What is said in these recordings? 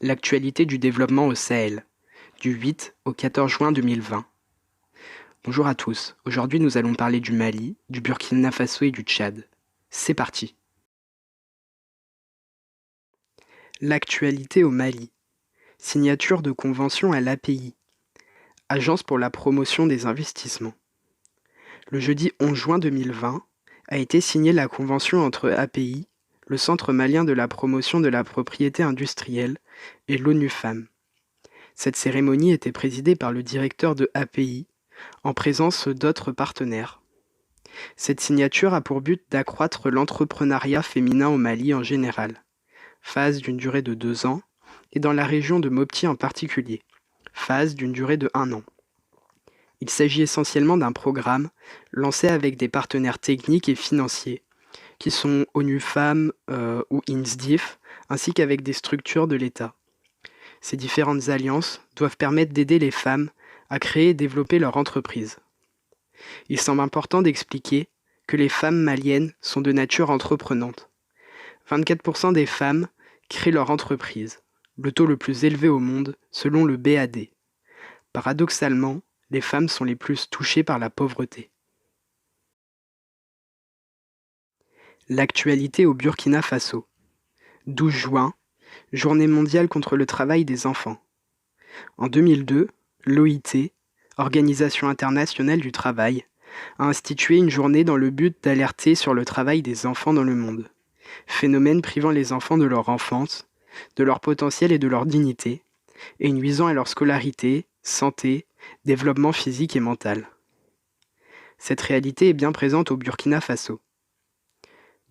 L'actualité du développement au Sahel, du 8 au 14 juin 2020. Bonjour à tous, aujourd'hui nous allons parler du Mali, du Burkina Faso et du Tchad. C'est parti. L'actualité au Mali. Signature de convention à l'API, Agence pour la promotion des investissements. Le jeudi 11 juin 2020 a été signée la convention entre API, le Centre malien de la promotion de la propriété industrielle, et l'ONU Femmes. Cette cérémonie était présidée par le directeur de API, en présence d'autres partenaires. Cette signature a pour but d'accroître l'entrepreneuriat féminin au Mali en général, phase d'une durée de 2 ans, et dans la région de Mopti en particulier, phase d'une durée de 1 an. Il s'agit essentiellement d'un programme lancé avec des partenaires techniques et financiers, qui sont ONU Femmes ou INSDIF, ainsi qu'avec des structures de l'État. Ces différentes alliances doivent permettre d'aider les femmes à créer et développer leur entreprise. Il semble important d'expliquer que les femmes maliennes sont de nature entreprenante. 24% des femmes créent leur entreprise, le taux le plus élevé au monde selon le BAD. Paradoxalement, les femmes sont les plus touchées par la pauvreté. L'actualité au Burkina Faso. 12 juin, Journée mondiale contre le travail des enfants. En 2002, l'OIT, Organisation internationale du travail, a institué une journée dans le but d'alerter sur le travail des enfants dans le monde, phénomène privant les enfants de leur enfance, de leur potentiel et de leur dignité, et nuisant à leur scolarité, santé, développement physique et mental. Cette réalité est bien présente au Burkina Faso.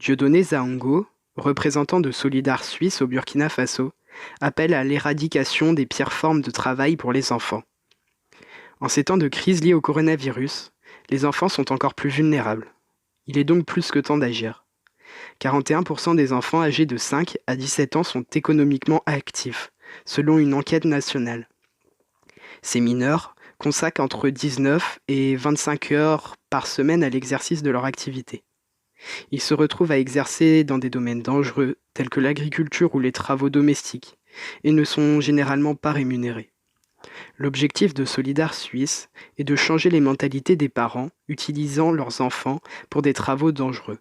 Dieudonné Zaongo, représentant de Solidar Suisse au Burkina Faso, appelle à l'éradication des pires formes de travail pour les enfants. En ces temps de crise liée au coronavirus, les enfants sont encore plus vulnérables. Il est donc plus que temps d'agir. 41% des enfants âgés de 5 à 17 ans sont économiquement actifs, selon une enquête nationale. Ces mineurs consacrent entre 19 et 25 heures par semaine à l'exercice de leur activité. Ils se retrouvent à exercer dans des domaines dangereux tels que l'agriculture ou les travaux domestiques et ne sont généralement pas rémunérés. L'objectif de Solidar Suisse est de changer les mentalités des parents utilisant leurs enfants pour des travaux dangereux.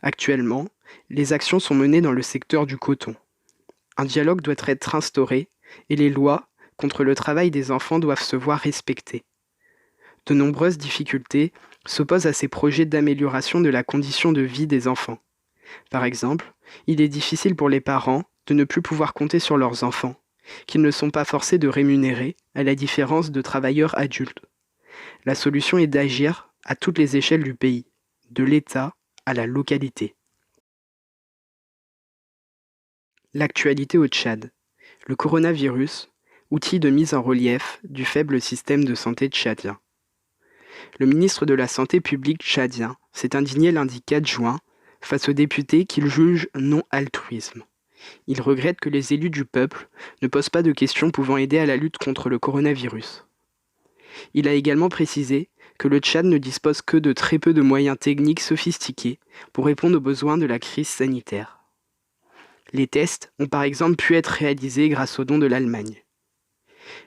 Actuellement, les actions sont menées dans le secteur du coton. Un dialogue doit être instauré et les lois contre le travail des enfants doivent se voir respectées. De nombreuses difficultés s'opposent à ces projets d'amélioration de la condition de vie des enfants. Par exemple, il est difficile pour les parents de ne plus pouvoir compter sur leurs enfants, qu'ils ne sont pas forcés de rémunérer, à la différence de travailleurs adultes. La solution est d'agir à toutes les échelles du pays, de l'État à la localité. L'actualité au Tchad. Le coronavirus, outil de mise en relief du faible système de santé tchadien. Le ministre de la Santé publique tchadien s'est indigné lundi 4 juin face aux députés qu'il juge non altruisme. Il regrette que les élus du peuple ne posent pas de questions pouvant aider à la lutte contre le coronavirus. Il a également précisé que le Tchad ne dispose que de très peu de moyens techniques sophistiqués pour répondre aux besoins de la crise sanitaire. Les tests ont par exemple pu être réalisés grâce aux dons de l'Allemagne.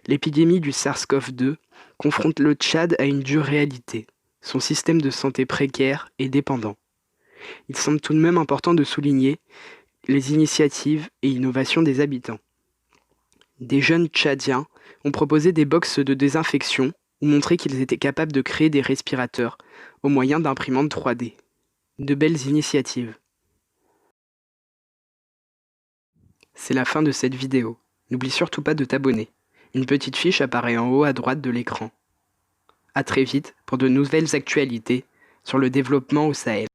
L'épidémie du SARS-CoV-2 confronte le Tchad à une dure réalité, son système de santé précaire et dépendant. Il semble tout de même important de souligner les initiatives et innovations des habitants. Des jeunes Tchadiens ont proposé des boxes de désinfection ou montré qu'ils étaient capables de créer des respirateurs au moyen d'imprimantes 3D. De belles initiatives. C'est la fin de cette vidéo. N'oublie surtout pas de t'abonner. Une petite fiche apparaît en haut à droite de l'écran. À très vite pour de nouvelles actualités sur le développement au Sahel.